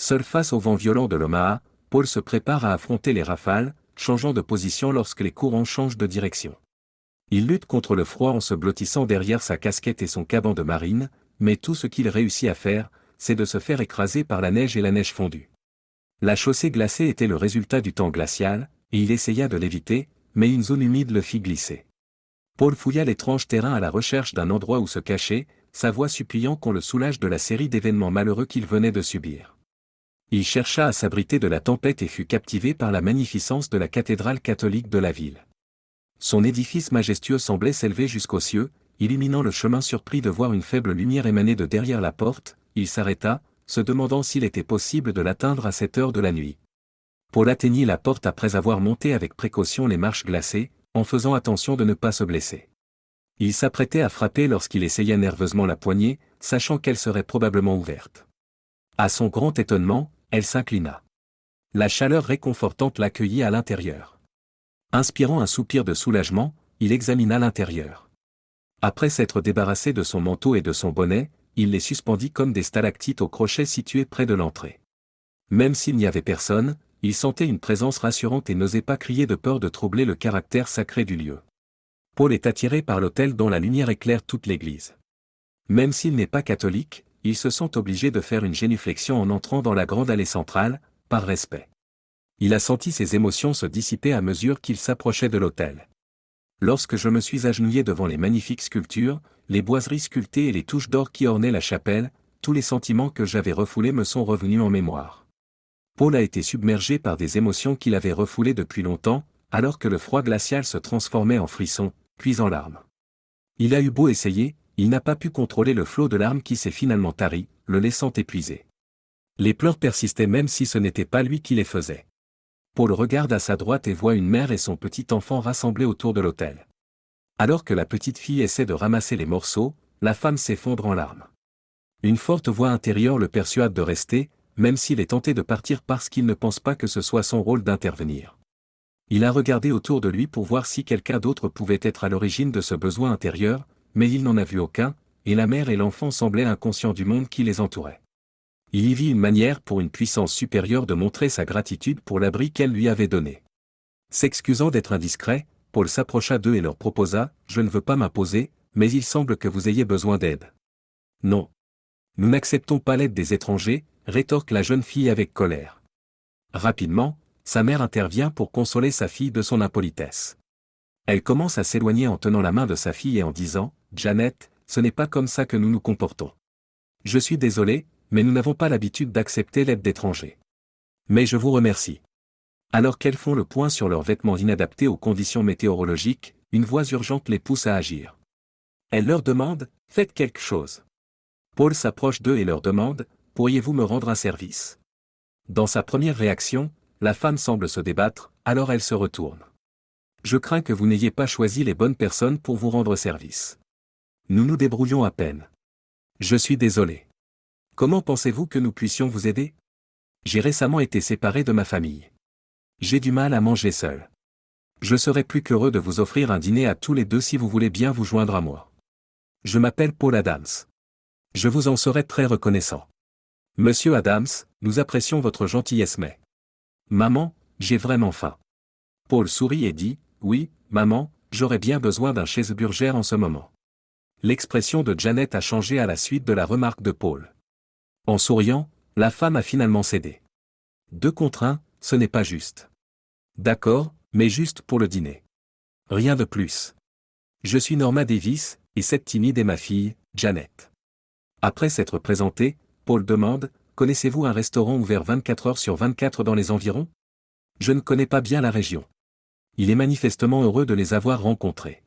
Seul face au vent violent de l'Omaha, Paul se prépare à affronter les rafales, changeant de position lorsque les courants changent de direction. Il lutte contre le froid en se blottissant derrière sa casquette et son caban de marine, mais tout ce qu'il réussit à faire, c'est de se faire écraser par la neige et la neige fondue. La chaussée glacée était le résultat du temps glacial, et il essaya de l'éviter, mais une zone humide le fit glisser. Paul fouilla l'étrange terrain à la recherche d'un endroit où se cacher, sa voix suppliant qu'on le soulage de la série d'événements malheureux qu'il venait de subir. Il chercha à s'abriter de la tempête et fut captivé par la magnificence de la cathédrale catholique de la ville. Son édifice majestueux semblait s'élever jusqu'aux cieux, illuminant le chemin. Surpris de voir une faible lumière émaner de derrière la porte, il s'arrêta, se demandant s'il était possible de l'atteindre à cette heure de la nuit. Paul atteignit la porte après avoir monté avec précaution les marches glacées, en faisant attention de ne pas se blesser. Il s'apprêtait à frapper lorsqu'il essaya nerveusement la poignée, sachant qu'elle serait probablement ouverte. À son grand étonnement, elle s'inclina. La chaleur réconfortante l'accueillit à l'intérieur. Inspirant un soupir de soulagement, il examina l'intérieur. Après s'être débarrassé de son manteau et de son bonnet, il les suspendit comme des stalactites au crochet situé près de l'entrée. Même s'il n'y avait personne, il sentait une présence rassurante et n'osait pas crier de peur de troubler le caractère sacré du lieu. Paul est attiré par l'autel dont la lumière éclaire toute l'église. Même s'il n'est pas catholique, il se sent obligé de faire une génuflexion en entrant dans la grande allée centrale, par respect. Il a senti ses émotions se dissiper à mesure qu'il s'approchait de l'autel. Lorsque je me suis agenouillé devant les magnifiques sculptures, les boiseries sculptées et les touches d'or qui ornaient la chapelle, tous les sentiments que j'avais refoulés me sont revenus en mémoire. Paul a été submergé par des émotions qu'il avait refoulées depuis longtemps, alors que le froid glacial se transformait en frissons, puis en larmes. Il a eu beau essayer, il n'a pas pu contrôler le flot de larmes qui s'est finalement tari, le laissant épuisé. Les pleurs persistaient même si ce n'était pas lui qui les faisait. Paul regarde à sa droite et voit une mère et son petit enfant rassemblés autour de l'autel. Alors que la petite fille essaie de ramasser les morceaux, la femme s'effondre en larmes. Une forte voix intérieure le persuade de rester, même s'il est tenté de partir parce qu'il ne pense pas que ce soit son rôle d'intervenir. Il a regardé autour de lui pour voir si quelqu'un d'autre pouvait être à l'origine de ce besoin intérieur, mais il n'en a vu aucun, et la mère et l'enfant semblaient inconscients du monde qui les entourait. Il y vit une manière pour une puissance supérieure de montrer sa gratitude pour l'abri qu'elle lui avait donné. S'excusant d'être indiscret, Paul s'approcha d'eux et leur proposa « Je ne veux pas m'imposer, mais il semble que vous ayez besoin d'aide. » « Non. Nous n'acceptons pas l'aide des étrangers », rétorque la jeune fille avec colère. Rapidement, sa mère intervient pour consoler sa fille de son impolitesse. Elle commence à s'éloigner en tenant la main de sa fille et en disant « Janet, ce n'est pas comme ça que nous nous comportons. Je suis désolé, mais nous n'avons pas l'habitude d'accepter l'aide d'étrangers. Mais je vous remercie. » Alors qu'elles font le point sur leurs vêtements inadaptés aux conditions météorologiques, une voix urgente les pousse à agir. Elle leur demande « Faites quelque chose. » Paul s'approche d'eux et leur demande « Pourriez-vous me rendre un service ?» Dans sa première réaction, la femme semble se débattre, alors elle se retourne. « Je crains que vous n'ayez pas choisi les bonnes personnes pour vous rendre service. Nous nous débrouillons à peine. Je suis désolé. Comment pensez-vous que nous puissions vous aider ? J'ai récemment été séparé de ma famille. J'ai du mal à manger seul. Je serais plus qu'heureux de vous offrir un dîner à tous les deux si vous voulez bien vous joindre à moi. Je m'appelle Paul Adams. Je vous en serais très reconnaissant. Monsieur Adams, nous apprécions votre gentillesse mais... Maman, j'ai vraiment faim. Paul sourit et dit, oui, maman, j'aurais bien besoin d'un cheeseburger en ce moment. L'expression de Janet a changé à la suite de la remarque de Paul. En souriant, la femme a finalement cédé. 2 contre 1, ce n'est pas juste. D'accord, mais juste pour le dîner. Rien de plus. Je suis Norma Davis, et cette timide est ma fille, Janet. Après s'être présenté, Paul demande, connaissez-vous un restaurant ouvert 24 heures sur 24 dans les environs ? Je ne connais pas bien la région. Il est manifestement heureux de les avoir rencontrés.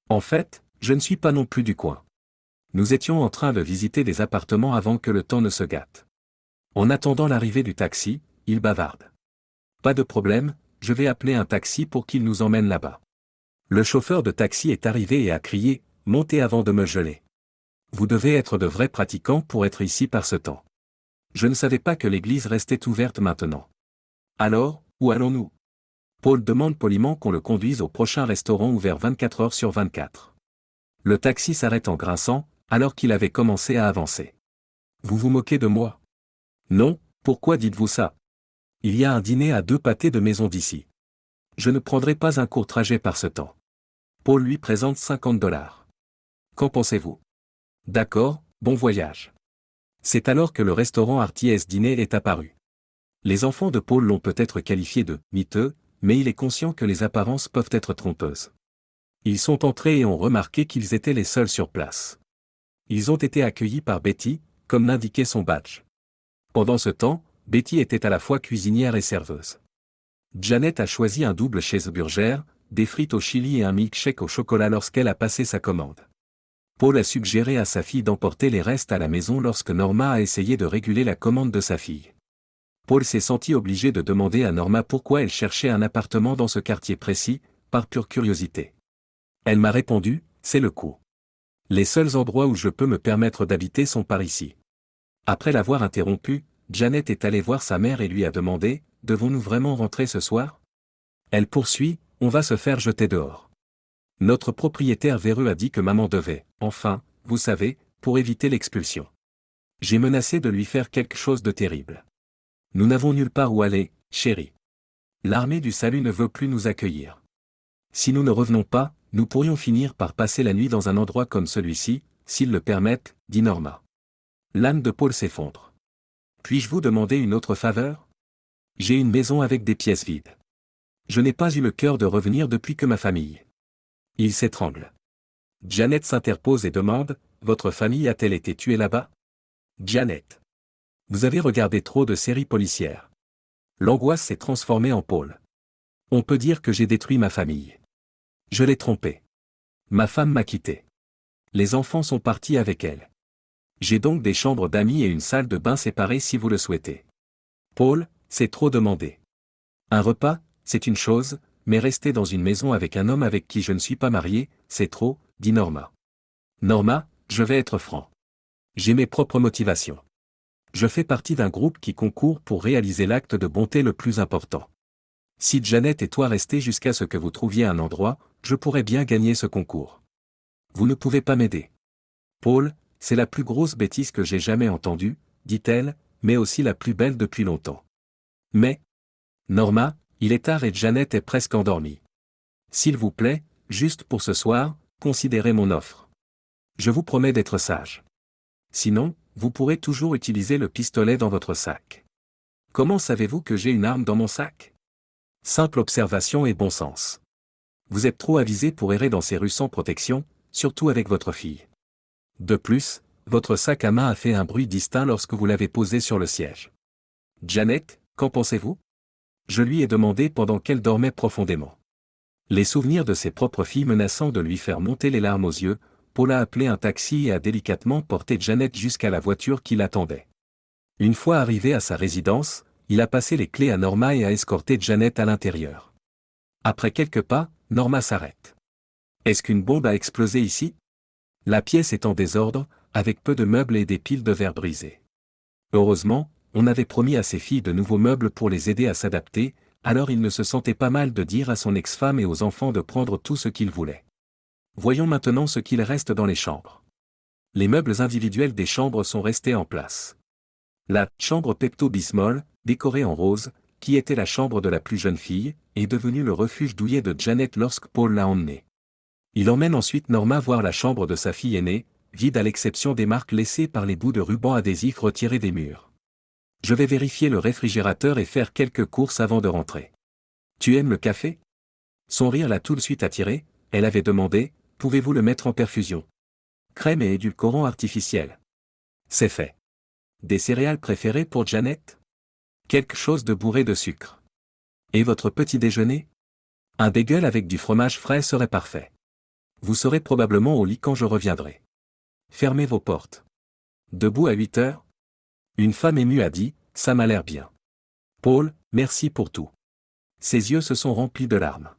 En fait, je ne suis pas non plus du coin. Nous étions en train de visiter des appartements avant que le temps ne se gâte. En attendant l'arrivée du taxi, il bavarde. Pas de problème, je vais appeler un taxi pour qu'il nous emmène là-bas. Le chauffeur de taxi est arrivé et a crié, montez avant de me geler. Vous devez être de vrais pratiquants pour être ici par ce temps. Je ne savais pas que l'église restait ouverte maintenant. Alors, où allons-nous ? Paul demande poliment qu'on le conduise au prochain restaurant ouvert 24 heures sur 24. Le taxi s'arrête en grinçant, alors qu'il avait commencé à avancer. Vous vous moquez de moi ? Non, Pourquoi dites-vous ça? Il y a un dîner à 2 pâtés de maison d'ici. Je ne prendrai pas un court trajet par ce temps. Paul lui présente $50. Qu'en pensez-vous? D'accord, bon voyage. C'est alors que le restaurant Arties Dîner est apparu. Les enfants de Paul l'ont peut-être qualifié de « miteux », mais il est conscient que les apparences peuvent être trompeuses. Ils sont entrés et ont remarqué qu'ils étaient les seuls sur place. Ils ont été accueillis par Betty, comme l'indiquait son badge. Pendant ce temps, Betty était à la fois cuisinière et serveuse. Janet a choisi un double cheeseburger, des frites au chili et un milkshake au chocolat lorsqu'elle a passé sa commande. Paul a suggéré à sa fille d'emporter les restes à la maison lorsque Norma a essayé de réguler la commande de sa fille. Paul s'est senti obligé de demander à Norma pourquoi elle cherchait un appartement dans ce quartier précis, par pure curiosité. Elle m'a répondu, c'est le coût. Les seuls endroits où je peux me permettre d'habiter sont par ici. Après l'avoir interrompu, Janet est allée voir sa mère et lui a demandé, devons-nous vraiment rentrer ce soir? Elle poursuit, on va se faire jeter dehors. Notre propriétaire véreux a dit que maman devait, enfin, vous savez, pour éviter l'expulsion. J'ai menacé de lui faire quelque chose de terrible. Nous n'avons nulle part où aller, chérie. L'armée du salut ne veut plus nous accueillir. Si nous ne revenons pas, nous pourrions finir par passer la nuit dans un endroit comme celui-ci, s'ils le permettent, dit Norma. L'âme de Paul s'effondre. Puis-je vous demander une autre faveur? J'ai une maison avec des pièces vides. Je n'ai pas eu le cœur de revenir depuis que ma famille. Il s'étrangle. Janet s'interpose et demande, votre famille a-t-elle été tuée là-bas? Janet. Vous avez regardé trop de séries policières. L'angoisse s'est transformée en Paul. On peut dire que j'ai détruit ma famille. Je l'ai trompée. Ma femme m'a quitté. Les enfants sont partis avec elle. J'ai donc des chambres d'amis et une salle de bain séparées si vous le souhaitez. Paul, c'est trop demandé. Un repas, c'est une chose, mais rester dans une maison avec un homme avec qui je ne suis pas marié, c'est trop, dit Norma. Norma, je vais être franc. J'ai mes propres motivations. Je fais partie d'un groupe qui concourt pour réaliser l'acte de bonté le plus important. Si Janet et toi restez jusqu'à ce que vous trouviez un endroit, je pourrais bien gagner ce concours. Vous ne pouvez pas m'aider. Paul, c'est la plus grosse bêtise que j'ai jamais entendue, dit-elle, mais aussi la plus belle depuis longtemps. Mais, Norma, il est tard et Janet est presque endormie. S'il vous plaît, juste pour ce soir, considérez mon offre. Je vous promets d'être sage. Sinon, vous pourrez toujours utiliser le pistolet dans votre sac. Comment savez-vous que j'ai une arme dans mon sac? Simple observation et bon sens. Vous êtes trop avisé pour errer dans ces rues sans protection, surtout avec votre fille. De plus, votre sac à main a fait un bruit distinct lorsque vous l'avez posé sur le siège. Janet, qu'en pensez-vous? Je lui ai demandé pendant qu'elle dormait profondément. Les souvenirs de ses propres filles menaçant de lui faire monter les larmes aux yeux, Paul a appelé un taxi et a délicatement porté Janet jusqu'à la voiture qui l'attendait. Une fois arrivé à sa résidence, il a passé les clés à Norma et a escorté Janet à l'intérieur. Après quelques pas, Norma s'arrête. Est-ce qu'une bombe a explosé ici? La pièce est en désordre, avec peu de meubles et des piles de verre brisées. Heureusement, on avait promis à ses filles de nouveaux meubles pour les aider à s'adapter, alors il ne se sentait pas mal de dire à son ex-femme et aux enfants de prendre tout ce qu'ils voulaient. Voyons maintenant ce qu'il reste dans les chambres. Les meubles individuels des chambres sont restés en place. La chambre Pepto-Bismol, décorée en rose, qui était la chambre de la plus jeune fille, est devenue le refuge douillet de Janet lorsque Paul l'a emmenée. Il emmène ensuite Norma voir la chambre de sa fille aînée, vide à l'exception des marques laissées par les bouts de ruban adhésif retirés des murs. Je vais vérifier le réfrigérateur et faire quelques courses avant de rentrer. Tu aimes le café? Son rire l'a tout de suite attiré, elle avait demandé, pouvez-vous le mettre en perfusion? Crème et édulcorant artificiel. C'est fait. Des céréales préférées pour Janet? Quelque chose de bourré de sucre. Et votre petit déjeuner? Un bagel avec du fromage frais serait parfait. Vous serez probablement au lit quand je reviendrai. Fermez vos portes. Debout à 8 heures? Une femme émue a dit, ça m'a l'air bien. Paul, merci pour tout. Ses yeux se sont remplis de larmes.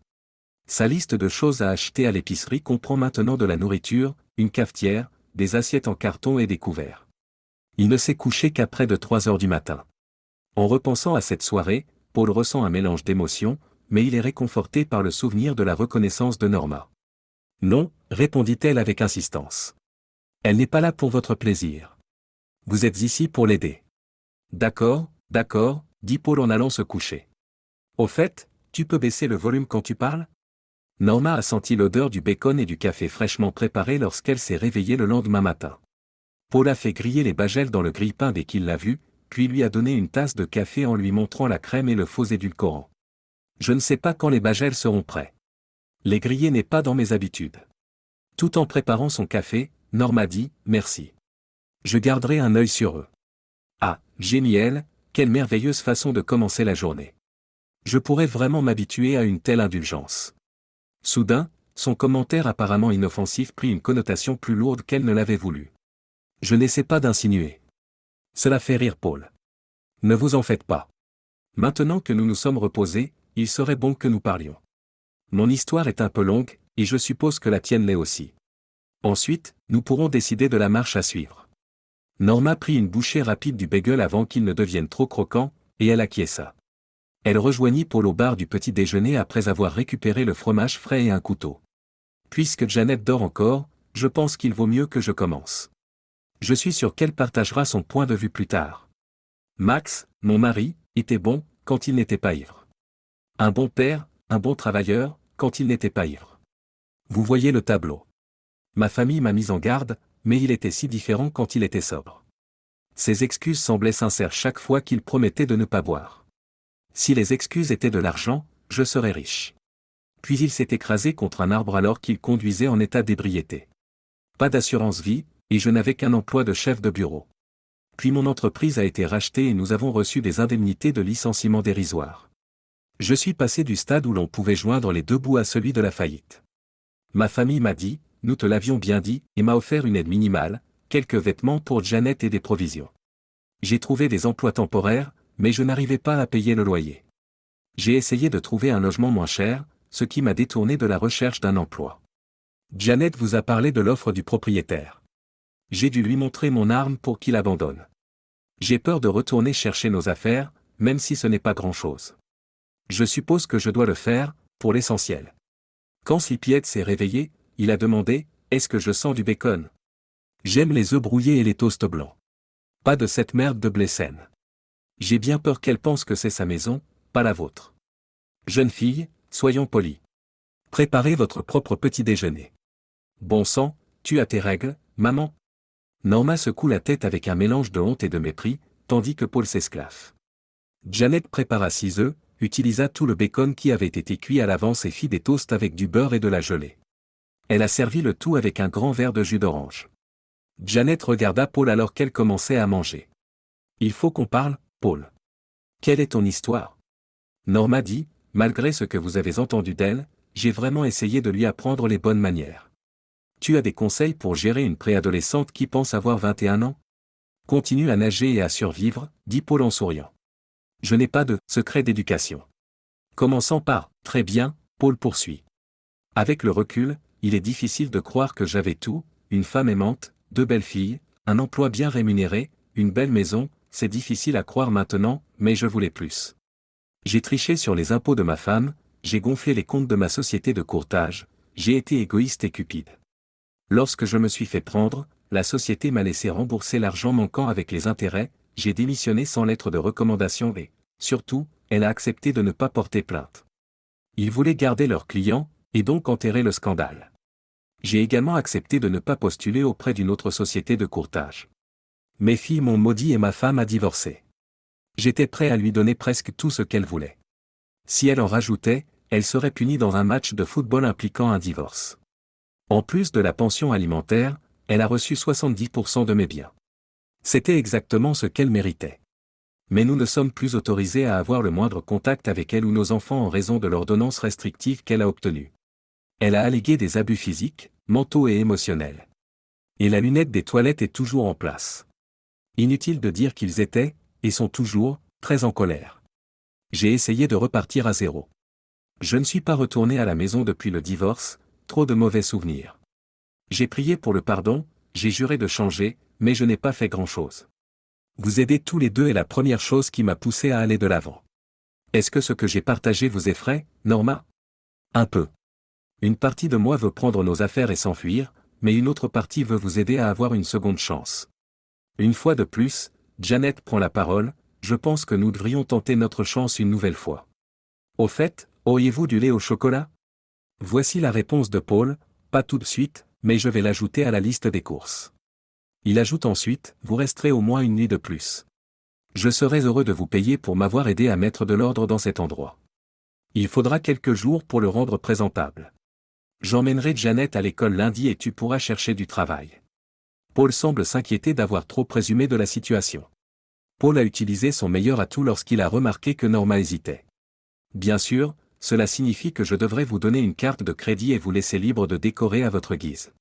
Sa liste de choses à acheter à l'épicerie comprend maintenant de la nourriture, une cafetière, des assiettes en carton et des couverts. Il ne s'est couché qu'après de 3 heures du matin. En repensant à cette soirée, Paul ressent un mélange d'émotions, mais il est réconforté par le souvenir de la reconnaissance de Norma. Non, répondit-elle avec insistance. Elle n'est pas là pour votre plaisir. Vous êtes ici pour l'aider. D'accord, D'accord, dit Paul en allant se coucher. Au fait, tu peux baisser le volume quand tu parles? Norma a senti l'odeur du bacon et du café fraîchement préparé lorsqu'elle s'est réveillée le lendemain matin. Paul a fait griller les bagels dans le grille-pain dès qu'il l'a vu, puis lui a donné une tasse de café en lui montrant la crème et le faux édulcorant. Je ne sais pas quand les bagels seront prêts. Les griller n'est pas dans mes habitudes. Tout en préparant son café, Norma dit « Merci. Je garderai un œil sur eux. » Ah, génial, quelle merveilleuse façon de commencer la journée. Je pourrais vraiment m'habituer à une telle indulgence. Soudain, son commentaire apparemment inoffensif prit une connotation plus lourde qu'elle ne l'avait voulu. Je n'essaie pas d'insinuer. Cela fait rire Paul. Ne vous en faites pas. Maintenant que nous nous sommes reposés, il serait bon que nous parlions. Mon histoire est un peu longue, et je suppose que la tienne l'est aussi. Ensuite, nous pourrons décider de la marche à suivre. Norma prit une bouchée rapide du bagel avant qu'il ne devienne trop croquant, et elle acquiesça. Elle rejoignit Paul au bar du petit déjeuner après avoir récupéré le fromage frais et un couteau. Puisque Janet dort encore, je pense qu'il vaut mieux que je commence. Je suis sûr qu'elle partagera son point de vue plus tard. Max, mon mari, était bon, quand il n'était pas ivre. Un bon père, un bon travailleur, quand il n'était pas ivre. Vous voyez le tableau. Ma famille m'a mis en garde, mais il était si différent quand il était sobre. Ses excuses semblaient sincères chaque fois qu'il promettait de ne pas boire. Si les excuses étaient de l'argent, je serais riche. Puis il s'est écrasé contre un arbre alors qu'il conduisait en état d'ébriété. Pas d'assurance vie, et je n'avais qu'un emploi de chef de bureau. Puis mon entreprise a été rachetée et nous avons reçu des indemnités de licenciement dérisoires. Je suis passé du stade où l'on pouvait joindre les deux bouts à celui de la faillite. Ma famille m'a dit, nous te l'avions bien dit, et m'a offert une aide minimale, quelques vêtements pour Janet et des provisions. J'ai trouvé des emplois temporaires, mais je n'arrivais pas à payer le loyer. J'ai essayé de trouver un logement moins cher, ce qui m'a détourné de la recherche d'un emploi. Janet vous a parlé de l'offre du propriétaire. J'ai dû lui montrer mon arme pour qu'il abandonne. J'ai peur de retourner chercher nos affaires, même si ce n'est pas grand-chose. Je suppose que je dois le faire, pour l'essentiel. Quand Slipiette s'est réveillé, il a demandé « Est-ce que je sens du bacon ?» J'aime les œufs brouillés et les toasts blancs. Pas de cette merde de blé saine. J'ai bien peur qu'elle pense que c'est sa maison, pas la vôtre. Jeune fille, soyons polis. Préparez votre propre petit déjeuner. Bon sang, tu as tes règles, maman? Norma secoue la tête avec un mélange de honte et de mépris, tandis que Paul s'esclaffe. Janet prépara 6 œufs, utilisa tout le bacon qui avait été cuit à l'avance et fit des toasts avec du beurre et de la gelée. Elle a servi le tout avec un grand verre de jus d'orange. Janet regarda Paul alors qu'elle commençait à manger. Il faut qu'on parle, Paul. Quelle est ton histoire? Norma dit, malgré ce que vous avez entendu d'elle, j'ai vraiment essayé de lui apprendre les bonnes manières. Tu as des conseils pour gérer une préadolescente qui pense avoir 21 ans? Continue à nager et à survivre, dit Paul en souriant. Je n'ai pas de secret d'éducation. Commençant par, très bien, Paul poursuit. Avec le recul, il est difficile de croire que j'avais tout, une femme aimante, 2 belles filles, un emploi bien rémunéré, une belle maison, c'est difficile à croire maintenant, mais je voulais plus. J'ai triché sur les impôts de ma femme, j'ai gonflé les comptes de ma société de courtage, j'ai été égoïste et cupide. Lorsque je me suis fait prendre, la société m'a laissé rembourser l'argent manquant avec les intérêts, j'ai démissionné sans lettre de recommandation et, surtout, elle a accepté de ne pas porter plainte. Ils voulaient garder leurs clients, et donc enterrer le scandale. J'ai également accepté de ne pas postuler auprès d'une autre société de courtage. Mes filles m'ont maudit et ma femme a divorcé. J'étais prêt à lui donner presque tout ce qu'elle voulait. Si elle en rajoutait, elle serait punie dans un match de football impliquant un divorce. En plus de la pension alimentaire, elle a reçu 70% de mes biens. C'était exactement ce qu'elle méritait. Mais nous ne sommes plus autorisés à avoir le moindre contact avec elle ou nos enfants en raison de l'ordonnance restrictive qu'elle a obtenue. Elle a allégué des abus physiques, mentaux et émotionnels. Et la lunette des toilettes est toujours en place. Inutile de dire qu'ils étaient, et sont toujours, très en colère. J'ai essayé de repartir à zéro. Je ne suis pas retourné à la maison depuis le divorce, trop de mauvais souvenirs. J'ai prié pour le pardon, j'ai juré de changer, mais je n'ai pas fait grand-chose. Vous aider tous les deux est la première chose qui m'a poussé à aller de l'avant. Est-ce que ce que j'ai partagé vous effraie, Norma? Un peu. Une partie de moi veut prendre nos affaires et s'enfuir, mais une autre partie veut vous aider à avoir une seconde chance. Une fois de plus, Janet prend la parole, je pense que nous devrions tenter notre chance une nouvelle fois. Au fait, auriez-vous du lait au chocolat? Voici la réponse de Paul, pas tout de suite, mais je vais l'ajouter à la liste des courses. Il ajoute ensuite, vous resterez au moins une nuit de plus. Je serais heureux de vous payer pour m'avoir aidé à mettre de l'ordre dans cet endroit. Il faudra quelques jours pour le rendre présentable. J'emmènerai Janet à l'école lundi et tu pourras chercher du travail. Paul semble s'inquiéter d'avoir trop présumé de la situation. Paul a utilisé son meilleur atout lorsqu'il a remarqué que Norma hésitait. Bien sûr, cela signifie que je devrais vous donner une carte de crédit et vous laisser libre de décorer à votre guise.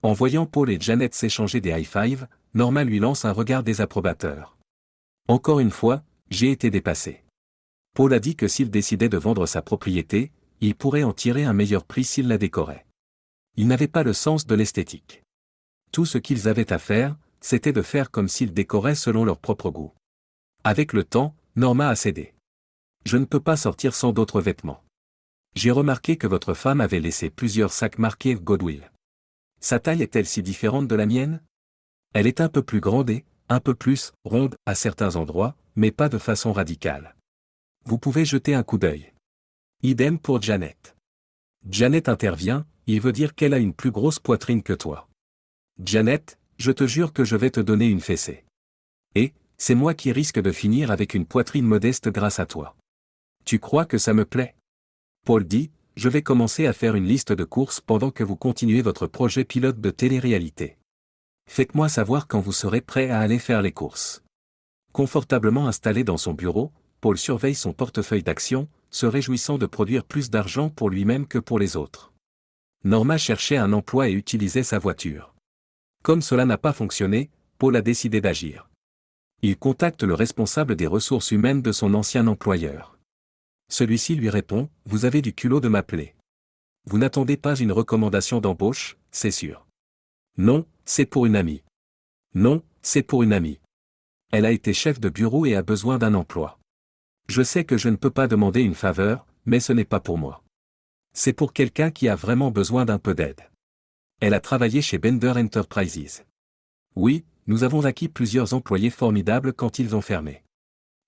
En voyant Paul et Janet s'échanger des high-fives, Norma lui lance un regard désapprobateur. Encore une fois, j'ai été dépassé. Paul a dit que s'il décidait de vendre sa propriété, il pourrait en tirer un meilleur prix s'il la décorait. Ils n'avaient pas le sens de l'esthétique. Tout ce qu'ils avaient à faire, c'était de faire comme s'ils décoraient selon leur propre goût. Avec le temps, Norma a cédé. Je ne peux pas sortir sans d'autres vêtements. J'ai remarqué que votre femme avait laissé plusieurs sacs marqués Goodwill. Sa taille est-elle si différente de la mienne? Elle est un peu plus grande et, un peu plus, ronde, à certains endroits, mais pas de façon radicale. Vous pouvez jeter un coup d'œil. Idem pour Janet. Janet intervient, il veut dire qu'elle a une plus grosse poitrine que toi. Janet, je te jure que je vais te donner une fessée. Et, c'est moi qui risque de finir avec une poitrine modeste grâce à toi. Tu crois que ça me plaît? Paul dit, je vais commencer à faire une liste de courses pendant que vous continuez votre projet pilote de télé-réalité. Faites-moi savoir quand vous serez prêt à aller faire les courses. Confortablement installé dans son bureau, Paul surveille son portefeuille d'actions, se réjouissant de produire plus d'argent pour lui-même que pour les autres. Norma cherchait un emploi et utilisait sa voiture. Comme cela n'a pas fonctionné, Paul a décidé d'agir. Il contacte le responsable des ressources humaines de son ancien employeur. Celui-ci lui répond, « Vous avez du culot de m'appeler. Vous n'attendez pas une recommandation d'embauche, c'est sûr. » Non, c'est pour une amie. Non, c'est pour une amie. Elle a été chef de bureau et a besoin d'un emploi. Je sais que je ne peux pas demander une faveur, mais ce n'est pas pour moi. C'est pour quelqu'un qui a vraiment besoin d'un peu d'aide. Elle a travaillé chez Bender Enterprises. Oui, nous avons acquis plusieurs employés formidables quand ils ont fermé.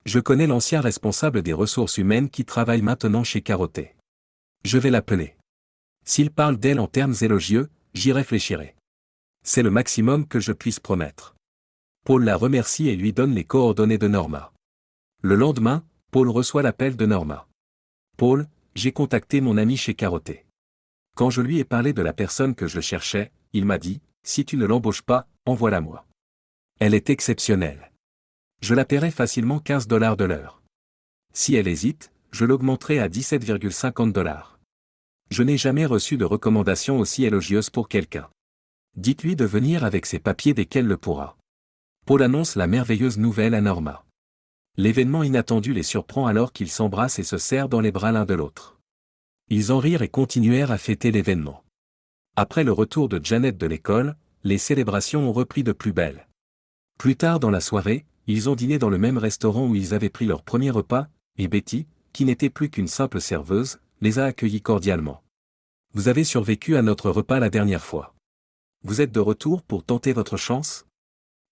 Je connais l'ancien responsable des ressources humaines qui travaille maintenant chez Carotté. Je vais l'appeler. S'il parle d'elle en termes élogieux, j'y réfléchirai. C'est le maximum que je puisse promettre. Paul la remercie et lui donne les coordonnées de Norma. Le lendemain, Paul reçoit l'appel de Norma. Paul, j'ai contacté mon ami chez Carotté. Quand je lui ai parlé de la personne que je cherchais, il m'a dit, si tu ne l'embauches pas, envoie-la moi. Elle est exceptionnelle. Je la paierai facilement $15 de l'heure. Si elle hésite, je l'augmenterai à $17,50. Je n'ai jamais reçu de recommandation aussi élogieuse pour quelqu'un. Dites-lui de venir avec ses papiers dès qu'elle le pourra. Paul annonce la merveilleuse nouvelle à Norma. L'événement inattendu les surprend alors qu'ils s'embrassent et se serrent dans les bras l'un de l'autre. Ils en rirent et continuèrent à fêter l'événement. Après le retour de Janet de l'école, les célébrations ont repris de plus belle. Plus tard dans la soirée, ils ont dîné dans le même restaurant où ils avaient pris leur premier repas, et Betty, qui n'était plus qu'une simple serveuse, les a accueillis cordialement. Vous avez survécu à notre repas la dernière fois. Vous êtes de retour pour tenter votre chance?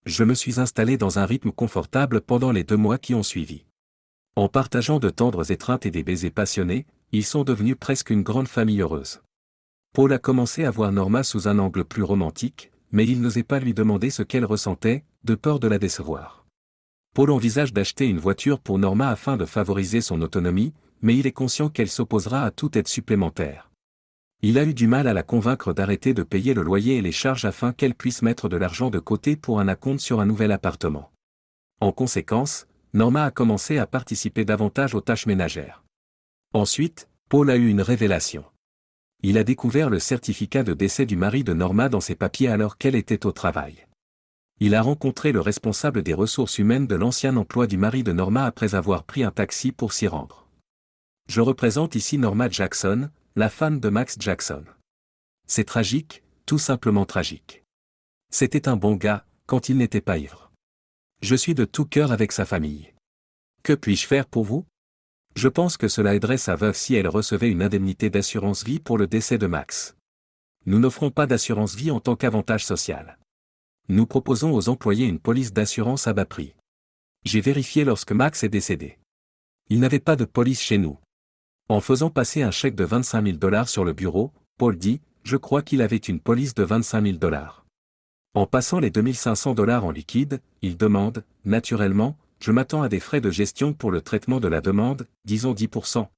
Je me suis installé dans un rythme confortable pendant les 2 mois qui ont suivi. En partageant de tendres étreintes et des baisers passionnés, ils sont devenus presque une grande famille heureuse. Paul a commencé à voir Norma sous un angle plus romantique, mais il n'osait pas lui demander ce qu'elle ressentait, de peur de la décevoir. Paul envisage d'acheter une voiture pour Norma afin de favoriser son autonomie, mais il est conscient qu'elle s'opposera à toute aide supplémentaire. Il a eu du mal à la convaincre d'arrêter de payer le loyer et les charges afin qu'elle puisse mettre de l'argent de côté pour un acompte sur un nouvel appartement. En conséquence, Norma a commencé à participer davantage aux tâches ménagères. Ensuite, Paul a eu une révélation. Il a découvert le certificat de décès du mari de Norma dans ses papiers alors qu'elle était au travail. Il a rencontré le responsable des ressources humaines de l'ancien emploi du mari de Norma après avoir pris un taxi pour s'y rendre. Je représente ici Norma Jackson, la femme de Max Jackson. C'est tragique, tout simplement tragique. C'était un bon gars, quand il n'était pas ivre. Je suis de tout cœur avec sa famille. Que puis-je faire pour vous? Je pense que cela aiderait sa veuve si elle recevait une indemnité d'assurance vie pour le décès de Max. Nous n'offrons pas d'assurance vie en tant qu'avantage social. Nous proposons aux employés une police d'assurance à bas prix. J'ai vérifié lorsque Max est décédé. Il n'avait pas de police chez nous. En faisant passer un chèque de 25 000 dollars sur le bureau, Paul dit, je crois qu'il avait une police de 25 000 dollars. En passant les 2 500 dollars en liquide, il demande, naturellement, je m'attends à des frais de gestion pour le traitement de la demande, disons 10%.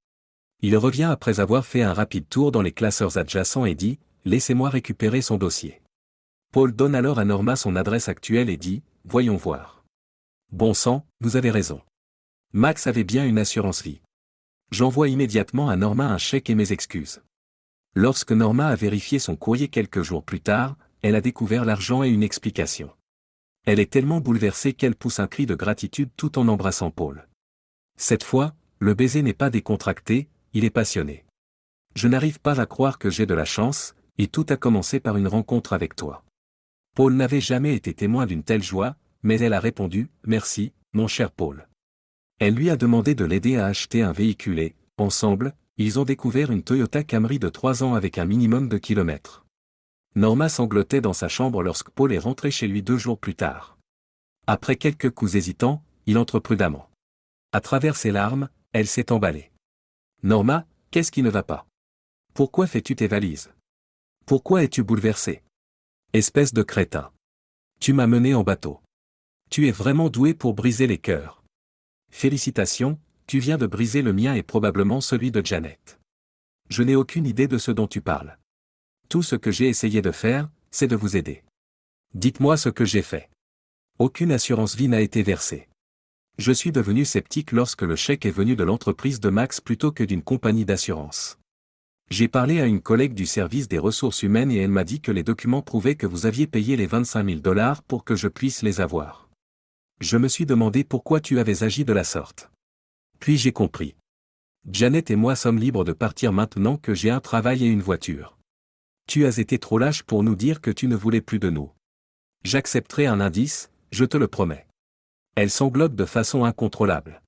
Il revient après avoir fait un rapide tour dans les classeurs adjacents et dit, laissez-moi récupérer son dossier. Paul donne alors à Norma son adresse actuelle et dit, voyons voir. Bon sang, vous avez raison. Max avait bien une assurance vie. J'envoie immédiatement à Norma un chèque et mes excuses. Lorsque Norma a vérifié son courrier quelques jours plus tard, elle a découvert l'argent et une explication. Elle est tellement bouleversée qu'elle pousse un cri de gratitude tout en embrassant Paul. Cette fois, le baiser n'est pas décontracté, il est passionné. Je n'arrive pas à croire que j'ai de la chance, et tout a commencé par une rencontre avec toi. Paul n'avait jamais été témoin d'une telle joie, mais elle a répondu, merci, mon cher Paul. Elle lui a demandé de l'aider à acheter un véhicule et, ensemble, ils ont découvert une Toyota Camry de 3 ans avec un minimum de kilomètres. Norma sanglotait dans sa chambre lorsque Paul est rentré chez lui 2 jours plus tard. Après quelques coups hésitants, il entre prudemment. À travers ses larmes, elle s'est emballée. Norma, qu'est-ce qui ne va pas? Pourquoi fais-tu tes valises? Pourquoi es-tu bouleversée? Espèce de crétin. Tu m'as mené en bateau. Tu es vraiment doué pour briser les cœurs. Félicitations, tu viens de briser le mien et probablement celui de Janet. Je n'ai aucune idée de ce dont tu parles. Tout ce que j'ai essayé de faire, c'est de vous aider. Dites-moi ce que j'ai fait. Aucune assurance vie n'a été versée. Je suis devenu sceptique lorsque le chèque est venu de l'entreprise de Max plutôt que d'une compagnie d'assurance. J'ai parlé à une collègue du service des ressources humaines et elle m'a dit que les documents prouvaient que vous aviez payé les 25 000 dollars pour que je puisse les avoir. Je me suis demandé pourquoi tu avais agi de la sorte. Puis j'ai compris. Janet et moi sommes libres de partir maintenant que j'ai un travail et une voiture. Tu as été trop lâche pour nous dire que tu ne voulais plus de nous. J'accepterai un indice, je te le promets. Elle sanglote de façon incontrôlable.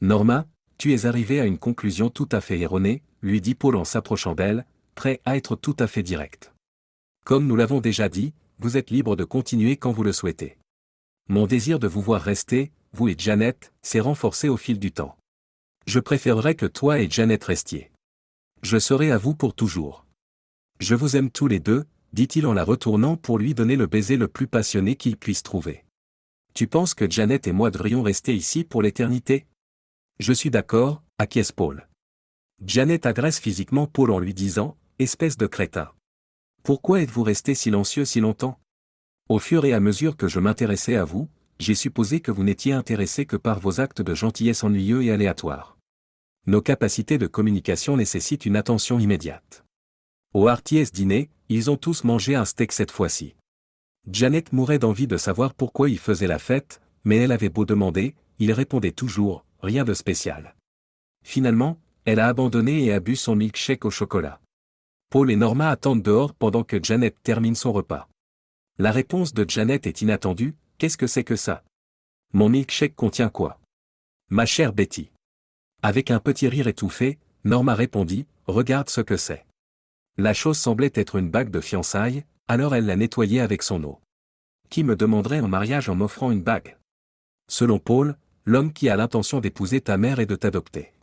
Norma, tu es arrivée à une conclusion tout à fait erronée, lui dit Paul en s'approchant d'elle, prêt à être tout à fait direct. Comme nous l'avons déjà dit, vous êtes libre de continuer quand vous le souhaitez. Mon désir de vous voir rester, vous et Janet, s'est renforcé au fil du temps. Je préférerais que toi et Janet restiez. Je serai à vous pour toujours. Je vous aime tous les deux, dit-il en la retournant pour lui donner le baiser le plus passionné qu'il puisse trouver. Tu penses que Janet et moi devrions rester ici pour l'éternité? Je suis d'accord, acquiesce Paul. Janet agresse physiquement Paul en lui disant, espèce de crétin. Pourquoi êtes-vous resté silencieux si longtemps? Au fur et à mesure que je m'intéressais à vous, j'ai supposé que vous n'étiez intéressé que par vos actes de gentillesse ennuyeux et aléatoires. Nos capacités de communication nécessitent une attention immédiate. Au heartiest dîner, ils ont tous mangé un steak cette fois-ci. Janet mourait d'envie de savoir pourquoi ils faisaient la fête, mais elle avait beau demander, il répondait toujours, rien de spécial. Finalement, elle a abandonné et a bu son milkshake au chocolat. Paul et Norma attendent dehors pendant que Janet termine son repas. La réponse de Janet est inattendue, qu'est-ce que c'est que ça? Mon milkshake contient quoi? Ma chère Betty. Avec un petit rire étouffé, Norma répondit, regarde ce que c'est. La chose semblait être une bague de fiançailles, alors elle l'a nettoyée avec son eau. Qui me demanderait en mariage en m'offrant une bague? Selon Paul, l'homme qui a l'intention d'épouser ta mère et de t'adopter.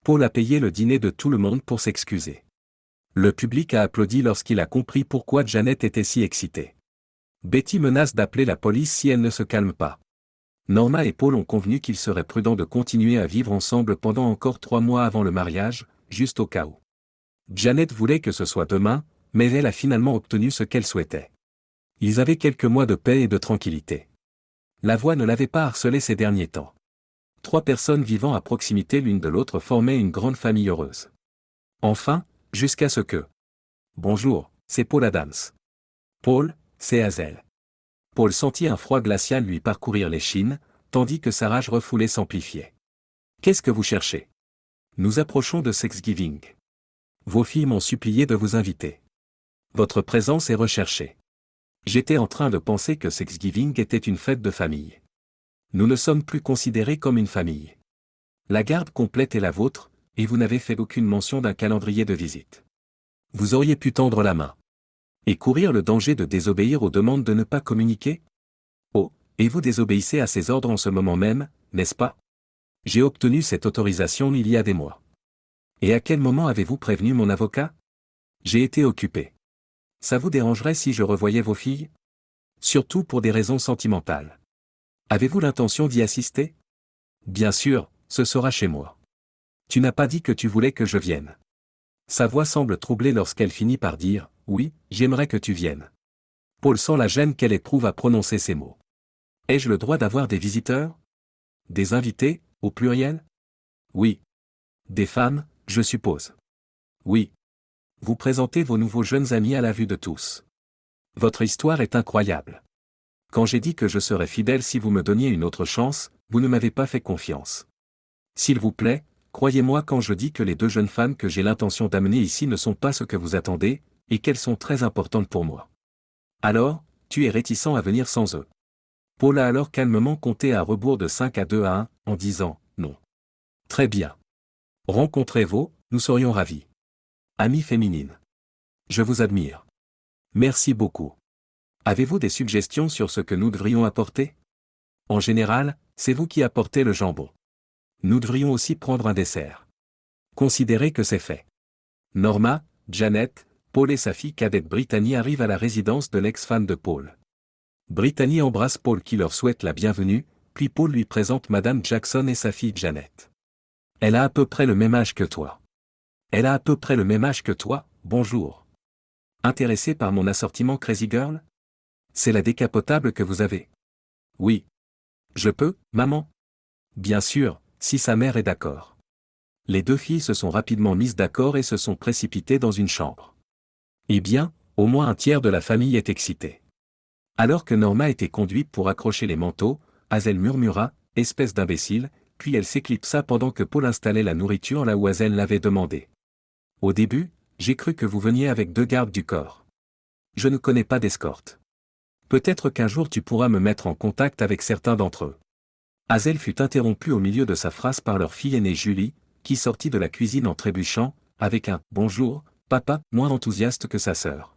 Paul a payé le dîner de tout le monde pour s'excuser. Le public a applaudi lorsqu'il a compris pourquoi Janet était si excitée. Betty menace d'appeler la police si elle ne se calme pas. Norma et Paul ont convenu qu'il serait prudent de continuer à vivre ensemble pendant encore 3 mois avant le mariage, juste au cas où. Janet voulait que ce soit demain, mais elle a finalement obtenu ce qu'elle souhaitait. Ils avaient quelques mois de paix et de tranquillité. La voix ne l'avait pas harcelé ces derniers temps. 3 personnes vivant à proximité l'une de l'autre formaient une grande famille heureuse. Enfin, jusqu'à ce que... Bonjour, c'est Paul Adams. Paul, c'est Hazel. Paul sentit un froid glacial lui parcourir l'échine, tandis que sa rage refoulée s'amplifiait. Qu'est-ce que vous cherchez? Nous approchons de Thanksgiving. Vos filles m'ont supplié de vous inviter. Votre présence est recherchée. J'étais en train de penser que Thanksgiving était une fête de famille. Nous ne sommes plus considérés comme une famille. La garde complète est la vôtre, et vous n'avez fait aucune mention d'un calendrier de visite. Vous auriez pu tendre la main. Et courir le danger de désobéir aux demandes de ne pas communiquer? Oh, Et vous désobéissez à ses ordres en ce moment même, n'est-ce pas? J'ai obtenu cette autorisation il y a des mois. Et à quel moment avez-vous prévenu mon avocat? J'ai été occupé. Ça vous dérangerait si je revoyais vos filles? Surtout pour des raisons sentimentales. Avez-vous l'intention d'y assister? Bien sûr, ce sera chez moi. Tu n'as pas dit que tu voulais que je vienne. Sa voix semble troublée lorsqu'elle finit par dire « Oui, j'aimerais que tu viennes ». Paul sent la gêne qu'elle éprouve à prononcer ces mots. Ai-je le droit d'avoir des visiteurs? Des invités, au pluriel? Oui. Des femmes, je suppose. Oui. Vous présentez vos nouveaux jeunes amis à la vue de tous. Votre histoire est incroyable. Quand j'ai dit que je serais fidèle si vous me donniez une autre chance, vous ne m'avez pas fait confiance. S'il vous plaît, croyez-moi quand je dis que les deux jeunes femmes que j'ai l'intention d'amener ici ne sont pas ce que vous attendez, et qu'elles sont très importantes pour moi. Alors, tu es réticent à venir sans eux. Paul a alors calmement compté à rebours de 5 à 2 à 1, en disant « Non. » Très bien. Rencontrez-vous, nous serions ravis. Amie féminine. Je vous admire. Merci beaucoup. Avez-vous des suggestions sur ce que nous devrions apporter? En général, c'est vous qui apportez le jambon. Nous devrions aussi prendre un dessert. Considérez que c'est fait. Norma, Janet, Paul et sa fille cadette Brittany arrivent à la résidence de l'ex-femme de Paul. Brittany embrasse Paul qui leur souhaite la bienvenue, puis Paul lui présente Madame Jackson et sa fille Janet. Elle a à peu près le même âge que toi. Elle a à peu près le même âge que toi, bonjour. Intéressé par mon assortiment Crazy Girl? C'est la décapotable que vous avez? Oui. Je peux, maman? Bien sûr, si sa mère est d'accord. Les deux filles se sont rapidement mises d'accord et se sont précipitées dans une chambre. Eh bien, au moins un tiers de la famille est excité. Alors que Norma était conduite pour accrocher les manteaux, Hazel murmura, espèce d'imbécile, puis elle s'éclipsa pendant que Paul installait la nourriture là où Hazel l'avait demandé. Au début, j'ai cru que vous veniez avec 2 gardes du corps. Je ne connais pas d'escorte. Peut-être qu'un jour tu pourras me mettre en contact avec certains d'entre eux. Hazel fut interrompue au milieu de sa phrase par leur fille aînée Julie, qui sortit de la cuisine en trébuchant, avec un « Bonjour, papa » moins enthousiaste que sa sœur.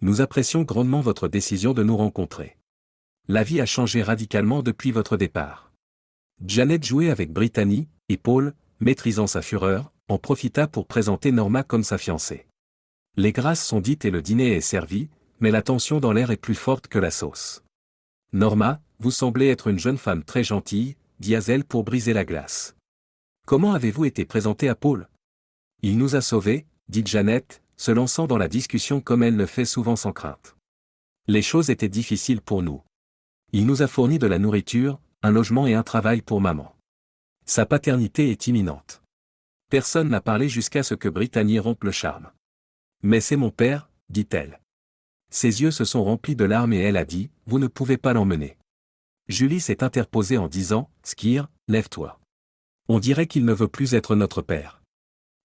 Nous apprécions grandement votre décision de nous rencontrer. La vie a changé radicalement depuis votre départ. Janet jouait avec Brittany, et Paul, maîtrisant sa fureur, en profita pour présenter Norma comme sa fiancée. Les grâces sont dites et le dîner est servi, mais la tension dans l'air est plus forte que la sauce. Norma, vous semblez être une jeune femme très gentille, dit Hazel pour briser la glace. Comment avez-vous été présentée à Paul? Il nous a sauvés, dit Janet, se lançant dans la discussion comme elle le fait souvent sans crainte. Les choses étaient difficiles pour nous. Il nous a fourni de la nourriture, un logement et un travail pour maman. Sa paternité est imminente. Personne n'a parlé jusqu'à ce que Brittany rompe le charme. Mais c'est mon père, dit-elle. Ses yeux se sont remplis de larmes et elle a dit, vous ne pouvez pas l'emmener. Julie s'est interposée en disant, Skir, lève-toi. On dirait qu'il ne veut plus être notre père.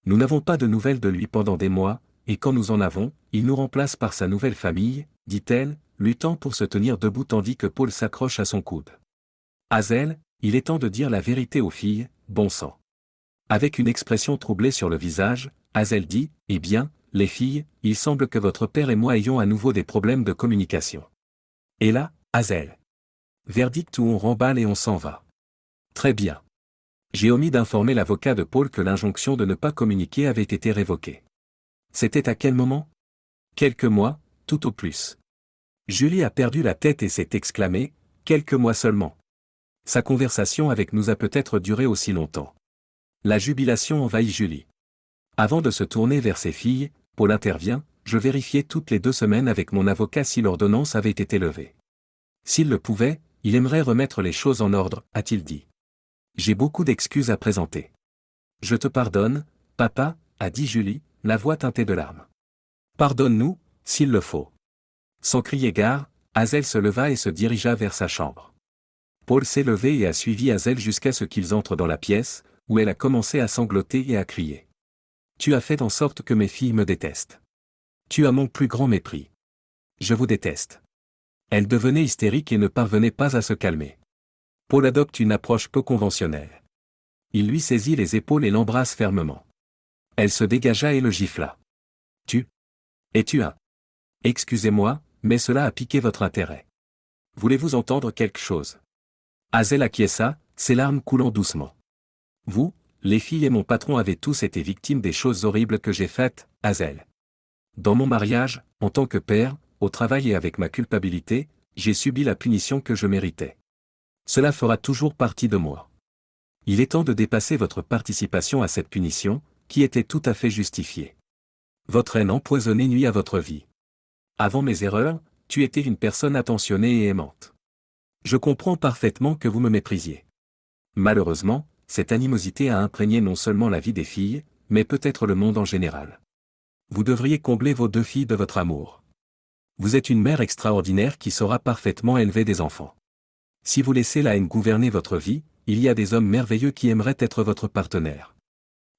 Nous n'avons pas de nouvelles de lui pendant des mois, et quand nous en avons, il nous remplace par sa nouvelle famille, dit-elle, luttant pour se tenir debout tandis que Paul s'accroche à son coude. Hazel, il est temps de dire la vérité aux filles, bon sang. Avec une expression troublée sur le visage, Hazel dit, eh bien, les filles, il semble que votre père et moi ayons à nouveau des problèmes de communication. Et là, Hazel. Verdict où on remballe et on s'en va. Très bien. J'ai omis d'informer l'avocat de Paul que l'injonction de ne pas communiquer avait été révoquée. C'était à quel moment? Quelques mois, tout au plus. Julie a perdu la tête et s'est exclamée, quelques mois seulement. Sa conversation avec nous a peut-être duré aussi longtemps. La jubilation envahit Julie. Avant de se tourner vers ses filles, Paul intervient, je vérifiais toutes les 2 semaines avec mon avocat si l'ordonnance avait été levée. S'il le pouvait, il aimerait remettre les choses en ordre, a-t-il dit. J'ai beaucoup d'excuses à présenter. Je te pardonne, papa, a dit Julie, la voix teintée de larmes. Pardonne-nous, s'il le faut. Sans crier gare, Hazel se leva et se dirigea vers sa chambre. Paul s'est levé et a suivi Hazel jusqu'à ce qu'ils entrent dans la pièce, où elle a commencé à sangloter et à crier. Tu as fait en sorte que mes filles me détestent. Tu as mon plus grand mépris. Je vous déteste. Elle devenait hystérique et ne parvenait pas à se calmer. Paul adopte une approche peu conventionnelle. Il lui saisit les épaules et l'embrasse fermement. Elle se dégagea et le gifla. Es-tu un? Excusez-moi, mais cela a piqué votre intérêt. Voulez-vous entendre quelque chose? Hazel acquiesça, ses larmes coulant doucement. Vous, les filles et mon patron avez tous été victimes des choses horribles que j'ai faites, Hazel. Dans mon mariage, en tant que père, au travail et avec ma culpabilité, j'ai subi la punition que je méritais. Cela fera toujours partie de moi. Il est temps de dépasser votre participation à cette punition, qui était tout à fait justifiée. Votre haine empoisonnée nuit à votre vie. Avant mes erreurs, tu étais une personne attentionnée et aimante. Je comprends parfaitement que vous me méprisiez. Malheureusement, cette animosité a imprégné non seulement la vie des filles, mais peut-être le monde en général. Vous devriez combler vos 2 filles de votre amour. Vous êtes une mère extraordinaire qui saura parfaitement élever des enfants. Si vous laissez la haine gouverner votre vie, il y a des hommes merveilleux qui aimeraient être votre partenaire.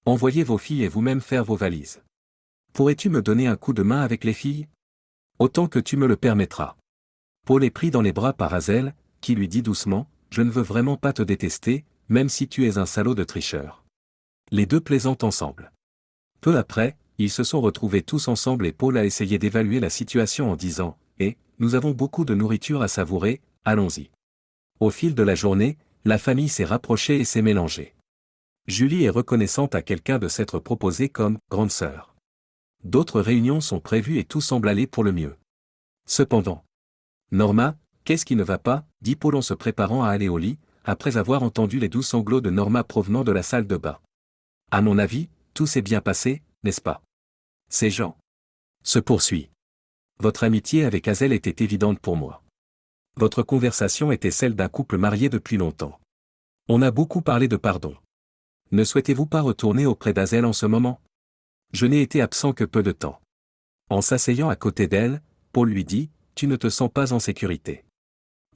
Envoyez vos filles et vous-même faire vos valises. Pourrais-tu me donner un coup de main avec les filles? Autant que tu me le permettras. Paul est pris dans les bras par Hazel, qui lui dit doucement, je ne veux vraiment pas te détester, même si tu es un salaud de tricheur. Les deux plaisantent ensemble. Peu après, ils se sont retrouvés tous ensemble et Paul a essayé d'évaluer la situation en disant, nous avons beaucoup de nourriture à savourer, allons-y. Au fil de la journée, la famille s'est rapprochée et s'est mélangée. Julie est reconnaissante à quelqu'un de s'être proposée comme grande sœur. D'autres réunions sont prévues et tout semble aller pour le mieux. Cependant, Norma, qu'est-ce qui ne va pas, dit Paul en se préparant à aller au lit, après avoir entendu les doux sanglots de Norma provenant de la salle de bain. À mon avis, tout s'est bien passé, n'est-ce pas? C'est Jean. Se poursuit. Votre amitié avec Hazel était évidente pour moi. Votre conversation était celle d'un couple marié depuis longtemps. On a beaucoup parlé de pardon. Ne souhaitez-vous pas retourner auprès d'Hazel en ce moment? Je n'ai été absent que peu de temps. En s'asseyant à côté d'elle, Paul lui dit, tu ne te sens pas en sécurité.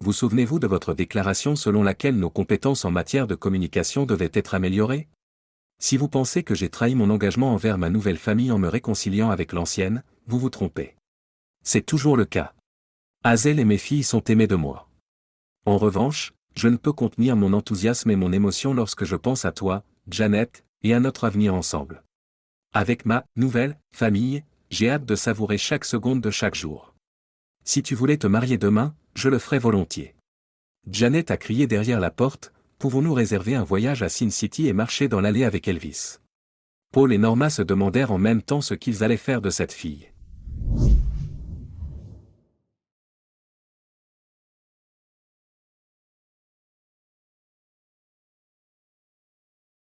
Vous souvenez-vous de votre déclaration selon laquelle nos compétences en matière de communication devaient être améliorées? Si vous pensez que j'ai trahi mon engagement envers ma nouvelle famille en me réconciliant avec l'ancienne, vous vous trompez. C'est toujours le cas. Hazel et mes filles sont aimées de moi. En revanche, je ne peux contenir mon enthousiasme et mon émotion lorsque je pense à toi, Janet, et à notre avenir ensemble. Avec ma nouvelle famille, j'ai hâte de savourer chaque seconde de chaque jour. Si tu voulais te marier demain, je le ferais volontiers. Janet a crié derrière la porte, pouvons-nous réserver un voyage à Sin City et marcher dans l'allée avec Elvis? Paul et Norma se demandèrent en même temps ce qu'ils allaient faire de cette fille.